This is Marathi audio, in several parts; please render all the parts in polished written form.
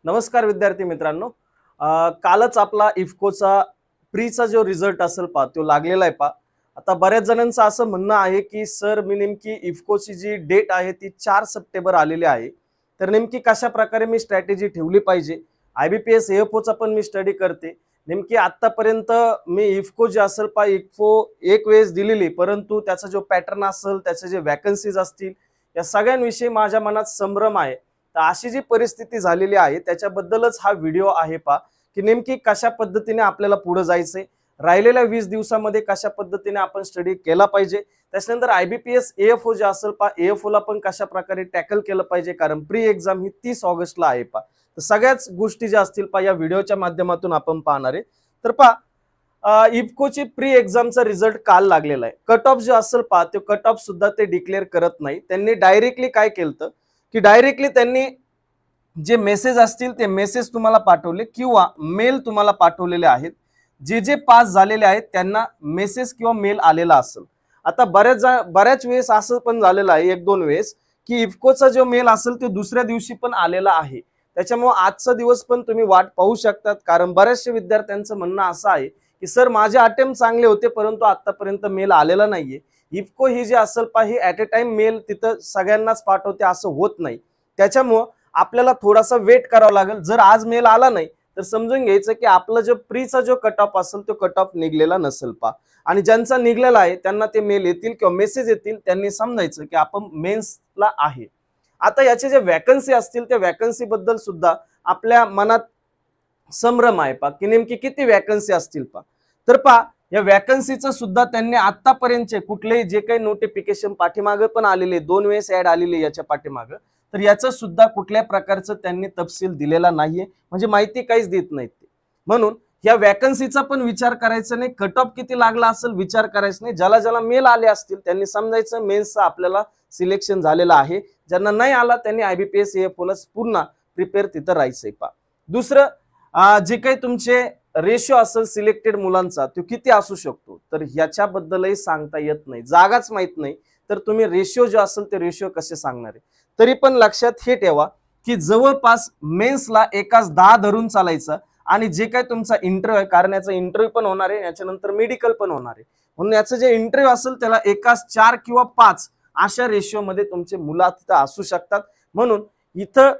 नमस्कार विद्यार्थी मित्रांनो. कालच आपला इफ्कोचा प्रीचा जो रिझल्ट असेल तो लागलेला आहे. आता बऱ्याच जणांचं असं म्हणणं आहे की सर मी नेमकी इफ्कोची जी डेट आहे ती 4 सप्टेंबर आलेली आहे, तर नेमकी कशा प्रकारे मी स्ट्रॅटेजी ठेवली पाहिजे. IBPS AFOचा पण मी स्टडी करते. नेमकी आतापर्यंत मी इफ्को जे असेल इफ्को एक वेळेस दिलेली, परंतु त्याचा जो पॅटर्न असेल, त्याचे जे वॅकन्सीज असतील, या सगळ्यांविषयी माझ्या मनात संभ्रम आहे. तर अशी जी परिस्थिती झालेली आहे त्याच्याबद्दलच हा व्हिडिओ आहे की नेमकी कशा पद्धतीने आपल्याला पुढे जायचंय, राहिलेल्या 20 दिवसामध्ये कशा पद्धतीने आपण स्टडी केला पाहिजे. त्याच्यानंतर IBPS AFO जे असेल AFO ला पण कशा प्रकारे टॅकल केलं पाहिजे, कारण प्री एक्झाम ही 30 ऑगस्टला आहे तर सगळ्याच गोष्टी ज्या असतील या व्हिडिओच्या माध्यमातून आपण पाहणार आहे. तर इफ्कोची प्री एक्झामचा रिझल्ट काल लागलेला आहे. कट ऑफ जो असेल ते कट ऑफ सुद्धा ते डिक्लेअर करत नाही. त्यांनी डायरेक्टली काय केलं की डायरेक्टली त्यांनी जे मेसेज असतील ते मेसेज तुम्हाला पाठवले किंवा मेल तुम्हाला पाठवलेले आहेत. जे पास झालेले आहेत त्यांना मेसेज किंवा मेल आलेला असेल. आता बऱ्याच वेळेस असं पण झालेलं आहे, एक दोन वेळेस, की इफ्कोचा जो मेल असेल तो दुसऱ्या दिवशी पण आलेला आहे. त्याच्यामुळे आजचा दिवस पण तुम्ही वाट पाहू शकतात, कारण बऱ्याचशा विद्यार्थ्यांचं म्हणणं असं आहे की सर माझे अटेम्प्ट चांगले होते परंतु आतापर्यंत मेल आलेला नाहीये. इफ्को ही जी असेल ही ऍट अ टाइम मेल तिथं सगळ्यांनाच पाठवते, असं होत नाही. त्याच्यामुळं आपल्याला थोडासा वेट करावा लागेल. जर आज मेल आला नाही तर समजून घ्यायचं की आपला जो प्रीचा जो कट ऑफ असेल तो कट ऑफ निघलेला नसेल आणि ज्यांचा निघलेला आहे त्यांना ते मेल येतील किंवा मेसेज येतील, त्यांनी समजायचं की आपण मेन्सला आहे. आता याचे जे वॅकन्सी असतील त्या वॅकन्सी बद्दल सुद्धा आपल्या मनात संभ्रम आहे की नेमकी किती वॅकन्सी असतील तर या वॅकन्सीचं सुद्धा त्यांनी आतापर्यंतचे कुठलेही जे काही नोटिफिकेशन पाठीमागे पण आलेले, 2 वेळेस ऍड आलेले याच्या पाठीमागे, तर याचं सुद्धा कुठल्या प्रकारचं त्यांनी तपशील दिलेला नाहीये, म्हणजे माहिती काहीच देत नाहीत ते. म्हणून या वॅकन्सीचा पण विचार करायचा नाही, कट ऑफ किती लागला असेल विचार करायचा नाही. ज्याला मेल आले असतील त्यांनी समजायचं मेन्सचं आपल्याला सिलेक्शन झालेलं आहे. ज्यांना नाही आला त्यांनी IBPS AFO ला पूर्ण प्रिपेअर तिथं राहायचंय. दुसरं जे काही तुमचे रेशो असेल सिलेक्टेड मुलांचा तो किती असू शकतो, तर ह्याच्याबद्दलही सांगता येत नाही. जागाच माहित नाही तर तुम्ही रेशो जो असेल ते रेशो कसे सांगणार आहे. तरी पण लक्षात हे ठेवा की जवळपास मेन्सला एकाच 10 धरून चालायचं आणि जे काही तुमचा इंटरव्ह्यू आहे, कारण याचा इंटरव्ह्यू पण होणार आहे, याच्यानंतर मेडिकल पण होणार आहे, म्हणून याचं जे इंटरव्ह्यू असेल त्याला एकाच 4 किंवा 5 अशा रेशिओ मध्ये तुमचे मुलं तिथं असू शकतात. म्हणून इथं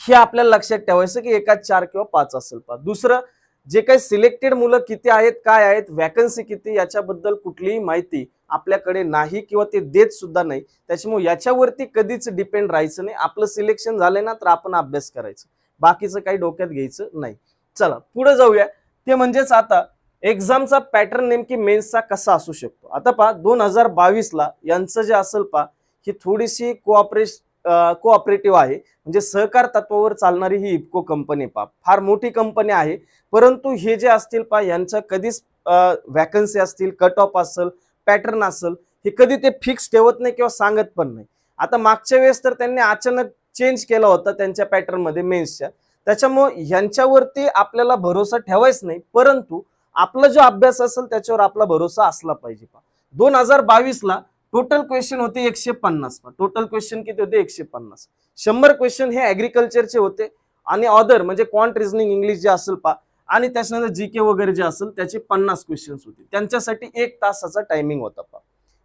हे आपल्याला लक्षात ठेवायचं की एकाच 4 किंवा 5 असेल. दुसरं, जे काही सिलेक्टेड मुलं किती आहेत, काय आहेत, वॅकन्सी किती, याच्याबद्दल कुठलीही माहिती आपल्याकडे नाही किंवा ते देत सुद्धा नाही. त्याच्यामुळे याच्यावरती कधीच डिपेंड राहायचं नाही. आपलं सिलेक्शन झालंय ना तर आपण अभ्यास करायचं, बाकीचं काही डोक्यात घ्यायचं नाही. चला पुढे जाऊया. ते म्हणजेच आता एक्झामचा पॅटर्न नेमकी मेन्सचा कसा असू शकतो. आता 2022 ला यांचं जे असेल ही थोडीशी कोऑपरेटिव्ह आहे, म्हणजे सहकार तत्वावर चालणारी ही इफ्को कंपनी फार मोठी कंपनी आहे. परंतु हे जे असतील यांचं कधीच वॅकन्सी असतील, कट ऑफ असेल, पॅटर्न असेल, हे कधी ते फिक्स ठेवत नाही किंवा सांगत पण नाही. आता मागच्या वेळेस तर त्यांनी अचानक चेंज केला होता त्यांच्या पॅटर्न मध्ये मेन्सच्या. त्याच्यामुळे यांच्यावरती आपल्याला भरोसा ठेवायच नाही, परंतु आपला जो अभ्यास असेल त्याच्यावर आपला भरोसा असला पाहिजे. 2022 ला टोटल क्वेश्चन होते 150. टोटल क्वेश्चन किती होते? 150. 100 क्वेश्चन हे ऍग्रिकल्चरचे होते आणि अदर म्हणजे क्वांट रिझनिंग इंग्लिश जे असेल आणि त्याच्यानंतर जीके वगैरे जे असेल त्याचे 50 क्वेश्चन्स होते. त्यांच्यासाठी 1 तासाचा टायमिंग होता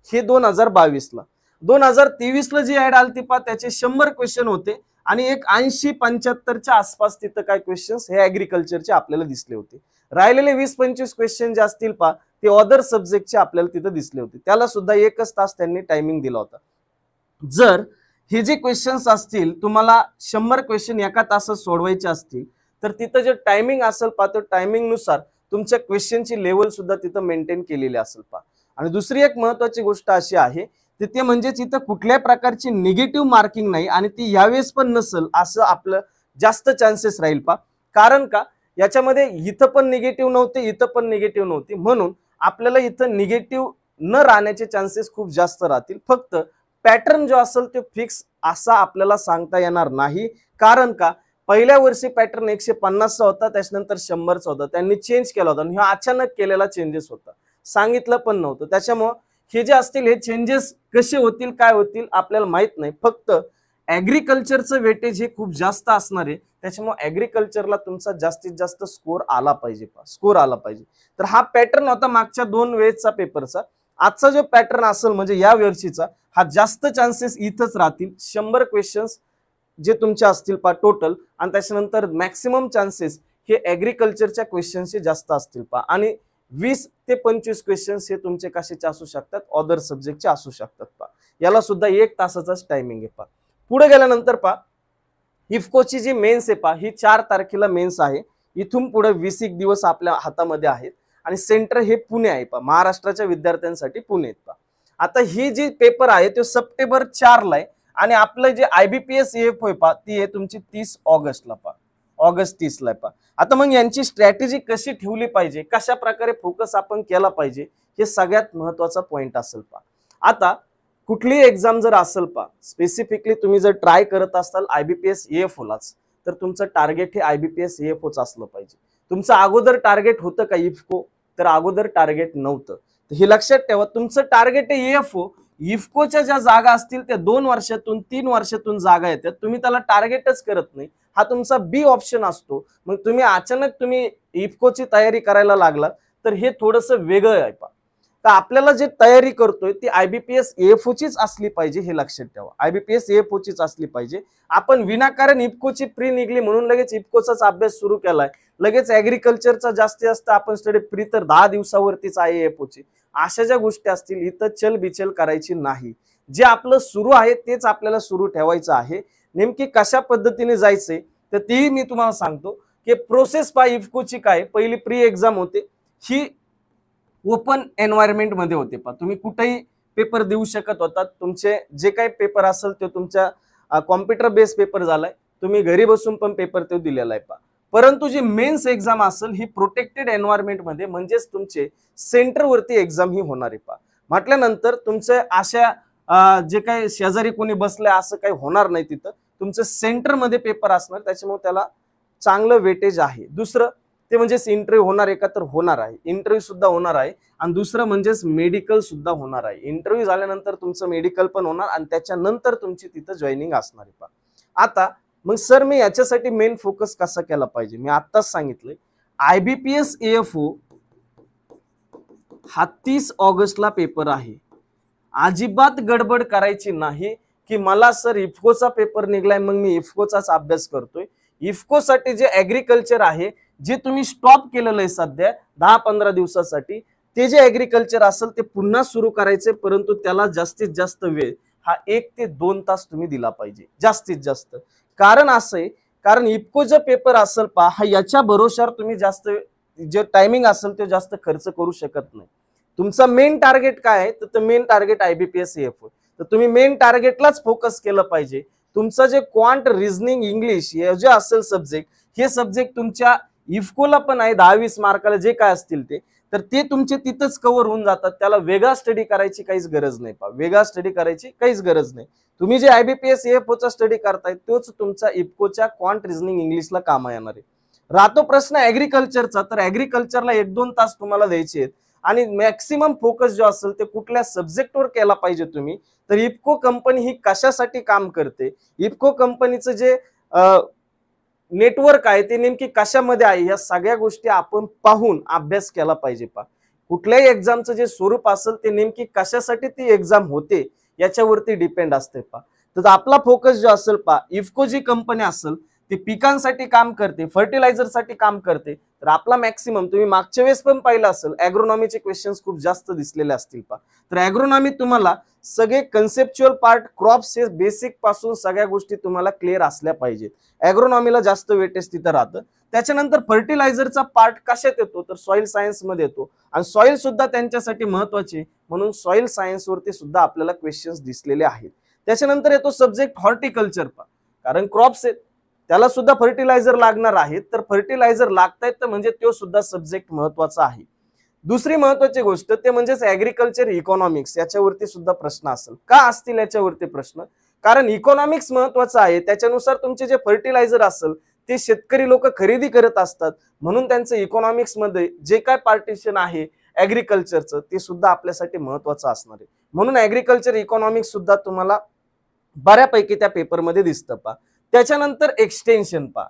हे 2022 ला. 2023 ला जी ऍड आलती त्याचे 100 क्वेश्चन होते आणि एक 80-75च्या आसपास तिथं काय क्वेश्चन्स हे ऍग्रिकल्चरचे आपल्याला दिसले होते. राहिलेले 20-25 क्वेश्चन जे असतील ते अदर सब्जेक्टचे आपल्याला तिथं दिसले होते. त्याला सुद्धा 1 तास त्यांनी टायमिंग दिला होता. जर हे जे क्वेश्चन्स असतील तुम्हाला 100 क्वेश्चन 1 तासात सोडवायचे असतील तर तिथं जे टायमिंग असेल तो टायमिंग नुसार तुमच्या क्वेश्चनची लेवल सुद्धा तिथं मेंटेन केलेली असेल आणि दुसरी एक महत्वाची गोष्ट अशी आहे ते म्हणजे तिथं कुठल्या प्रकारची निगेटिव्ह मार्किंग नाही आणि ती यावेळेस पण नसेल असं आपलं जास्त चान्सेस राहील कारण का याच्यामध्ये इथं पण निगेटिव्ह नव्हते, इथं पण निगेटिव्ह नव्हती. म्हणून आपल्याला इथं निगेटिव्ह न राहण्याचे चान्सेस खूप जास्त राहतील. फक्त पॅटर्न जो असेल तो फिक्स असा आपल्याला सांगता येणार नाही, कारण का पहिल्या वर्षी पॅटर्न 150चा होता, त्याच्यानंतर 100चा होता. त्यांनी चेंज केला होता आणि हा अचानक केलेला चेंजेस होता, सांगितलं पण नव्हतं. त्याच्यामुळे हे जे असतील हे चेंजेस कसे होतील काय होतील आपल्याला माहित नाही. फक्त ऍग्रिकल्चरचं वेटेज हे खूप जास्त असणार आहे, त्याच्यामुळे ऍग्रिकल्चरला तुमचा जास्तीत जास्त स्कोर आला पाहिजे तर हा पॅटर्न होता मागच्या 2 वेळेसचा पेपरचा. आजचा जो पॅटर्न असेल म्हणजे या वर्षीचा, हा जास्त चान्सेस इथंच राहतील. 100 क्वेश्चन्स जे तुमचे असतील पा टोटल, आणि त्याच्यानंतर मॅक्सिमम चान्सेस हे ऍग्रिकल्चरच्या क्वेश्चन्सचे जास्त असतील पा, आणि 20 ते 25 क्वेश्चन्स हे तुमचे कशाचे असू शकतात, अदर सब्जेक्टचे असू शकतात पा. याला सुद्धा 1 तासाचाच टायमिंग आहे पा. पुढे गेल्यानंतर पा, इफकोची जी मेन्स आहे पा, ही 4 तारखेला मेन्स आहे. इथून पुढे 20 दिवस आपल्या हातामध्ये आहेत, आणि सेंटर हे पुणे आहे पा, महाराष्ट्राच्या विद्यार्थ्यांसाठी पुणे आहेत पा. आता ही जी पेपर आहे तो सप्टेंबर 4 ला आहे, आणि आपलं जे IBPS EF होय पा, ती आहे तुमची 30 ऑगस्टला पा, ऑगस्ट 30 ला पा. आता मग यांची स्ट्रॅटेजी कशी ठेवली पाहिजे, कशा प्रकारे फोकस आपण केला पाहिजे, हे सगळ्यात महत्वाचा पॉइंट असेल पा. आता कुठलीही एक्झाम जर असेल पा, स्पेसिफिकली तुम्ही जर ट्राय करत असाल IBPS EF लाच, तर तुमचं टार्गेट हे IBPS EF असलं पाहिजे. तुमचं अगोदर टार्गेट होतं का इफको, तर अगोदर टार्गेट नव्हतं. हे लक्षात ठेवा, तुमचं टार्गेट आहे EFO. इफकोच्या ज्या जागा असतील त्या 2 वर्षातून 3 वर्षातून जागा येतात, तुम्ही त्याला टार्गेटच करत नाही, हा तुमचा बी ऑप्शन असतो. मग तुम्ही अचानक तुम्ही इफकोची तयारी करायला लागला तर हे थोडंसं वेगळं आहे पा. तर आपल्याला जे तयारी करतोय ती IBPS EFO चीच असली पाहिजे, हे लक्षात ठेवा. IBPS EFO चीच असली पाहिजे. आपण विनाकारण इफकोची प्री निघली म्हणून लगेच इफकोचाच अभ्यास सुरू केलाय, लगेच ऍग्रिकल्चरचा जास्त आपण स्टडी प्री तर 10 दिवसावरतीच आहे EFO ची, अशा ज्या गोष्टी असतील इथं चलबिचल करायची नाही. जे आपलं सुरू आहे तेच आपल्याला सुरू ठेवायचं आहे. नेमकी कशा पद्धतीने जायचंय तर ती मी तुम्हाला सांगतो की प्रोसेस पा इफकोची काय. पहिली प्री एक्झाम होते, ही ओपन एन्व्हायरमेंट मध्ये होते पा, तुम्ही कुठेही पेपर देऊ शकत होता. तुमचे जे काही पेपर असेल ते तुमच्या कॉम्प्युटर बेस्ड पेपर झालाय, तुम्ही घरी बसून पण पेपर ते दिलेला आहे पा. परंतु जी मेन्स एक्झाम असेल ही प्रोटेक्टेड एन्व्हायरमेंट मध्ये, म्हणजेच तुमचे सेंटर वरती एक्झाम ही होणार आहे पा. म्हटल्यानंतर तुमचे अशा जे काही शेजारी कोणी बसले असं काही होणार नाही, तिथं तुमचं सेंटर मध्ये पेपर असणार, त्याच्यामुळे त्याला चांगलं वेटेज आहे. दुसरं ते म्हणजेच इंटरव्ह्यू होणार आहे का, तर होणार आहे, इंटरव्ह्यू सुद्धा होणार आहे. आणि दुसरं म्हणजेच मेडिकल सुद्धा होणार आहे. इंटरव्ह्यू झाल्यानंतर तुमचं मेडिकल पण होणार, आणि त्याच्यानंतर तुमची तिथं जॉईनिंग असणार आहे पा. आता मग सर मी याच्यासाठी मेन फोकस कसा केला पाहिजे, मी आत्ताच सांगितलंय. IBPS EFO हा 30 ऑगस्टला पेपर आहे. अजिबात गडबड करायची नाही की मला सर इफकोचा पेपर निघलाय मग मी इफकोचाच अभ्यास करतोय. इफको साठी जे ऍग्रिकल्चर आहे, जे तुम्ही स्टॉप केलेलं आहे सध्या 10-15 दिवसासाठी, ते जे ऍग्रिकल्चर असेल ते पुन्हा सुरू करायचे, परंतु त्याला जास्तीत जास्त वेळ हा 1 ते 2 तास तुम्ही दिला पाहिजे जास्तीत जास्त. कारण असं आहे, कारण इफको जो पेपर असेल पा, हा याच्या भरोशावर तुम्ही जास्त जे टायमिंग असेल ते जास्त खर्च करू शकत नाही. तुमचा मेन टार्गेट काय आहे, तर मेन टार्गेट IBPS EFO, तर तुम्ही मेन टार्गेटलाच फोकस केलं पाहिजे. तुमचं जे क्वांट, रिझनिंग, इंग्लिश हे जे असेल सब्जेक्ट, हे सब्जेक्ट तुमच्या इफकोला पण आहे 10-20 मार्काला जे काय असतील ते, तर ते तुमचे तिथंच कव्हर होऊन जातात. त्याला वेगळा स्टडी करायची काहीच गरज नाही पा, वेगळा स्टडी करायची काहीच गरज नाही. तुम्ही जे IBPS EFO चा स्टडी करताय तोच तुमचा इफकोच्या क्वांट, रिझनिंग, इंग्लिशला कामा येणार आहे. राहतो प्रश्न ऍग्रिकल्चरचा, तर ऍग्रिकल्चरला 1-2 तास तुम्हाला द्यायचे आहेत, आणि मॅक्सिमम फोकस जो असेल ते कुठल्या सब्जेक्टवर केला पाहिजे तुम्ही. तर इफको कंपनी ही कशासाठी काम करते, इफको कंपनीचं जे नेटवर्क आहे ते नेमकी कशामध्ये आहे, या सगळ्या गोष्टी आपण पाहून अभ्यास केला पाहिजे पा. कुठल्याही एक्झामचं जे स्वरूप असेल ते नेमकी कशासाठी ती एक्झाम होते याच्यावरती डिपेंड असते पा. तर आपला फोकस जो असेल पा, इफको जी कंपनी असेल ती पिकांसाठी काम करते, फर्टिलायझरसाठी काम करते, तर आपला मॅक्सिमम तुम्ही मागच्या वेळेस पण पाहिलं असेल ॲग्रोनॉमीचे क्वेश्चन्स खूप जास्त दिसलेले असतील पा. तर ॲग्रोनॉमी तुम्हाला सगळे कन्सेप्च्युअल पार्ट, क्रॉप्स हे बेसिक पासून सगळ्या गोष्टी तुम्हाला क्लिअर असल्या पाहिजेत. ॲग्रोनॉमीला जास्त वेटेज तिथं राहतं. त्याच्यानंतर फर्टिलायझरचा पार्ट कशात येतो, तर सॉइल सायन्स मध्ये येतो, आणि सॉइल सुद्धा त्यांच्यासाठी महत्वाचे, म्हणून सॉइल सायन्स वरती सुद्धा आपल्याला क्वेश्चन्स दिसलेले आहेत. त्याच्यानंतर येतो सब्जेक्ट हॉर्टिकल्चर पा, कारण क्रॉप्स आहेत त्याला सुद्धा फर्टिलायझर लागणार आहेत, तर फर्टिलायझर लागतायत तर म्हणजे तो सुद्धा सब्जेक्ट महत्वाचा आहे. दुसरी महत्वाची गोष्ट ते म्हणजेच ऍग्रिकल्चर इकॉनॉमिक्स, याच्यावरती सुद्धा प्रश्न असेल. का असतील याच्यावरती प्रश्न, कारण इकॉनॉमिक्स महत्वाचं आहे, त्याच्यानुसार तुमचे जे फर्टिलायझर असेल ते शेतकरी लोक खरेदी करत असतात, म्हणून त्यांचं इकॉनॉमिक्स मध्ये जे काय पार्टिशन आहे ऍग्रिकल्चरचं ते सुद्धा आपल्यासाठी महत्वाचं असणार आहे. म्हणून ऍग्रिकल्चर इकॉनॉमिक्स सुद्धा तुम्हाला बऱ्यापैकी त्या पेपरमध्ये दिसतं पा. त्याच्यानंतर एक्सटेन्शन पा.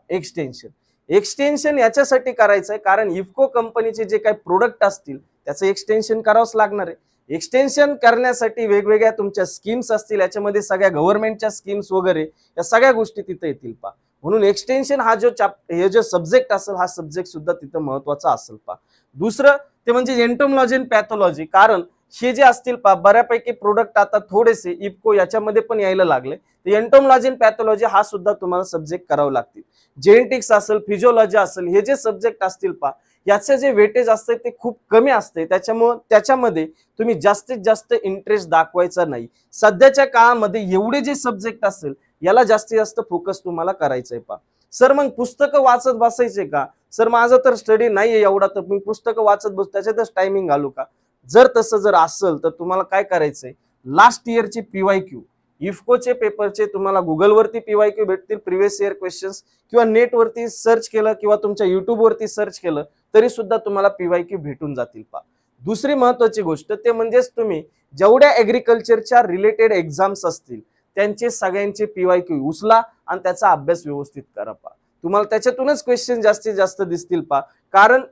एक्सटेन्शन याच्यासाठी करायचं आहे कारण इफको कंपनीचे जे काही प्रोडक्ट असतील त्याचं एक्सटेन्शन करावंच लागणार आहे. एक्सटेन्शन करण्यासाठी वेगवेगळ्या तुमच्या स्कीम्स असतील, याच्यामध्ये सगळ्या गव्हर्नमेंटच्या स्कीम्स वगैरे या सगळ्या गोष्टी तिथे येतील पा. म्हणून एक्सटेन्शन हा जो सब्जेक्ट असेल हा सब्जेक्ट सुद्धा तिथं महत्वाचा असेल पा. दुसरं ते म्हणजे एंटोमॉलॉजी आणि पॅथॉलॉजी, कारण हे जे असतील पा बऱ्यापैकी प्रोडक्ट आता थोडेसे इफको याच्यामध्ये पण यायला लागले. एंटोमॉलॉजी आणि पॅथॉलॉजी हा सुद्धा तुम्हाला सब्जेक्ट करावं लागतील. जेनेटिक्स असेल, फिजिओलॉजी असेल, हे जे सब्जेक्ट असतील पा याचे जे वेटेज असते ते खूप कमी असते. त्याच्यामुळे त्याच्यामध्ये तुम्ही जास्तीत जास्त इंटरेस्ट दाखवायचा नाही. सध्याच्या काळामध्ये एवढे जे सब्जेक्ट असेल याला जास्तीत जास्त फोकस तुम्हाला करायचंय पा. सर मग पुस्तकं वाचत बसायचे का? सर माझा तर स्टडी नाहीये एवढा, तर मी पुस्तकं वाचत बसतो त्याच्यातच टायमिंग घालू का? जर तसं जर असेल तर तुम्हाला काय करायचंय, लास्ट इयरची पीवायक्यू इफकोचे पेपरचे तुम्हाला गुगलवरती पीवायक्यू भेटतील, प्रिव्हियस इयर क्वेश्चन्स, किंवा नेटवरती सर्च केलं किंवा तुमच्या युट्यूबवरती सर्च केलं तरी सुद्धा तुम्हाला पीवायक्यू भेटून जातील पा. दुसरी महत्वाची गोष्ट ते म्हणजेच तुम्ही जेवढ्या ऍग्रिकल्चरच्या रिलेटेड एक्झाम्स असतील त्यांचे सगळ्यांचे पीवायक्यू उचला आणि त्याचा अभ्यास व्यवस्थित करा पा. तुम्हाला त्याच्यातूनच क्वेश्चन जास्तीत जास्त दिसतील पा. कारण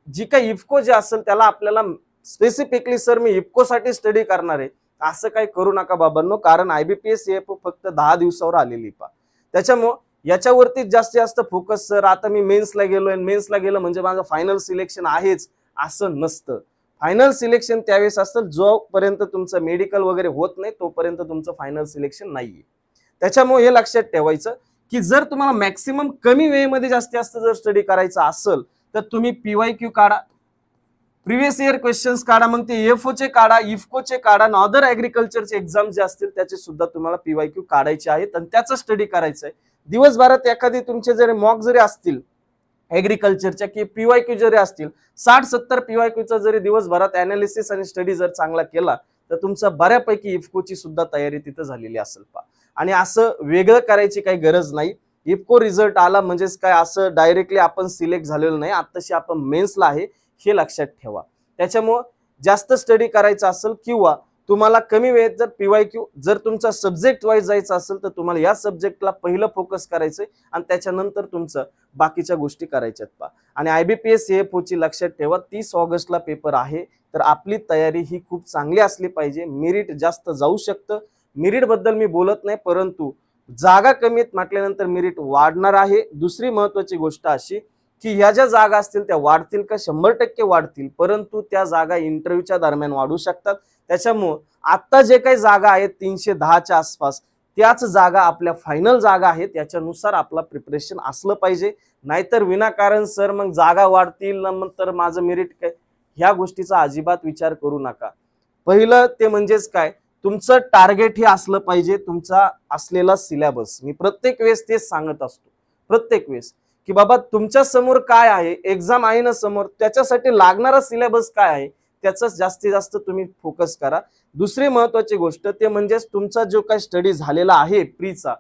जी काही इफको जे असेल त्याला आपल्याला स्पेसिफिकली सर मी इफको साठी स्टडी करणार आहे असं काही करू नका बाबांनो, कारण IBPS CFO फक्त 10 दिवसावर आलेली पा. त्याच्यामुळे याच्यावरती जास्तीत जास्त फोकस, सर आता मी मेन्सला गेलोय, मेन्सला गेलं म्हणजे माझं फायनल सिलेक्शन आहेच असं नसतं. फायनल सिलेक्शन त्यावेळेस असतं जोपर्यंत तुमचं मेडिकल वगैरे होत नाही तोपर्यंत तुमचं फायनल सिलेक्शन नाहीये. त्याच्यामुळे हे लक्षात ठेवायचं की जर तुम्हाला मॅक्सिमम कमी वेळेमध्ये जास्तीत जास्त जर स्टडी करायचा असेल तर तुम्ही पीवायक्यू काढा, प्रिव्हियस इयर क्वेश्चन्स काढा, मग ते एफओचे काढा, इफकोचे काढा, अदर ऍग्रिकल्चरचे एक्झाम जे असतील त्याचे सुद्धा तुम्हाला पीवायक्यू काढायचे आहेत आणि त्याचा स्टडी करायचा आहे. दिवसभरात एखादी तुमचे जरी मॉक जरी असतील ऍग्रिकल्चरच्या की पीवायक्यू जरी असतील 60-70 पीवायक्यूचा जरी दिवसभरात अनालिसिस आणि स्टडी जर चांगला केला तर तुमचा बऱ्यापैकी इफकोची सुद्धा तयारी तिथे झालेली असेल पा. आणि असं वेगळं करायची काही गरज नाही. इफको रिझल्ट आला म्हणजेच काय असं डायरेक्टली आपण सिलेक्ट झालेलो नाही, आताशी आपण मेन्सला आहे हे लक्षात ठेवा. त्याच्यामुळे जास्त स्टडी करायचा असेल किंवा तुम्हाला कमी वेळेत जर पीवायक्यू जर तुमचा सब्जेक्ट वाईज जायचं असेल तर तुम्हाला या सब्जेक्टला पहिलं फोकस करायचंय आणि त्याच्यानंतर तुमचं बाकीच्या गोष्टी करायच्यात पा. आणि IBPS CFO ची लक्षात ठेवा 30 ऑगस्टला पेपर आहे, तर आपली तयारी ही खूप चांगली असली पाहिजे. मेरिट जास्त जाऊ शकतं, मेरिट बद्दल मी बोलत नाही, परंतु जागा कमीत म्हटल्यानंतर मेरिट वाढणार आहे. दुसरी महत्वाची गोष्ट अशी की ह्या ज्या जागा असतील त्या वाढतील का? 100% वाढतील, परंतु त्या जागा इंटरव्ह्यूच्या दरम्यान वाढू शकतात. त्याच्यामुळे आता जे काही जागा आहेत 310च्या आसपास त्याच जागा आपल्या फायनल जागा आहेत, याच्यानुसार आपला प्रिपरेशन असलं पाहिजे. नाहीतर विनाकारण सर मग जागा वाढतील नंतर माझं मेरिट काय, ह्या गोष्टीचा अजिबात विचार करू नका. पहिलं ते म्हणजेच काय, तुमचं टार्गेट हे असलं पाहिजे, तुमचा असलेला सिलेबस. मी प्रत्येक वेळेस तेच सांगत असतो, प्रत्येक वेळेस की बाबा तुमच्या समोर काय आहे, एक्झाम आहे ना समोर, त्याच्यासाठी लागणारा सिलेबस काय आहे त्याचा जास्तीत जास्त तुम्ही फोकस करा. दुसरी महत्वाची गोष्ट ते म्हणजेच तुमचा जो काही स्टडी झालेला आहे प्रीचा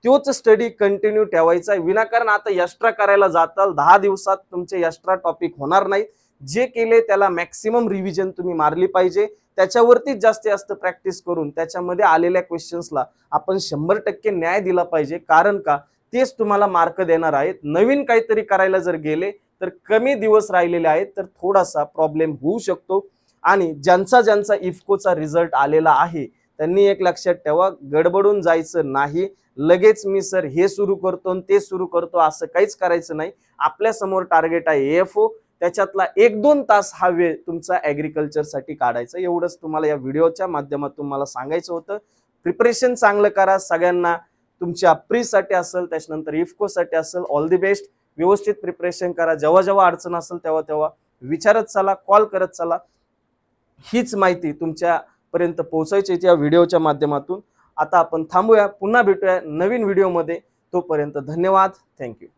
तोच स्टडी कंटिन्यू ठेवायचा आहे. विनाकारण आता एक्स्ट्रा करायला जाताल 10 दिवसात तुमचे एक्स्ट्रा टॉपिक होणार नाहीत. जे केले त्याला मॅक्सिमम रिव्हिजन तुम्ही मारली पाहिजे, त्याच्यावरतीच जास्तीत जास्त प्रॅक्टिस करून त्याच्यामध्ये आलेल्या क्वेश्चन्सला आपण 100% न्याय दिला पाहिजे. कारण का, तेच तुम्हाला मार्क देणार आहेत. नवीन काहीतरी करायला जर गेले तर कमी दिवस राहिलेले आहेत तर थोडासा प्रॉब्लेम होऊ शकतो. आणि ज्यांचा इफकोचा रिझल्ट आलेला आहे त्यांनी एक लक्षात ठेवा, गडबडून जायचं नाही. लगेच मी सर हे सुरू करतो आणि ते सुरू करतो असं काहीच करायचं नाही. आपल्या समोर टार्गेट आहे AFO, त्याच्यातला 1-2 तास हा वेळ तुमचा ऍग्रिकल्चर साठी काढायचा. एवढंच तुम्हाला या व्हिडिओच्या माध्यमातून मला सांगायचं होतं. प्रिपरेशन चांगलं करा. सगळ्यांना तुमच्या प्रीसाठी असेल त्याच्यानंतर इफको साठी असेल ऑल दी बेस्ट. व्यवस्थित प्रिपरेशन करा. जेव्हा अडचण असेल तेव्हा विचारत चला, कॉल करत चला. हीच माहिती तुमच्या पर्यंत पोहोचायची या व्हिडिओच्या माध्यमातून. आता आपण थांबूया, पुन्हा भेटूया नवीन व्हिडिओमध्ये. तोपर्यंत धन्यवाद, थँक्यू.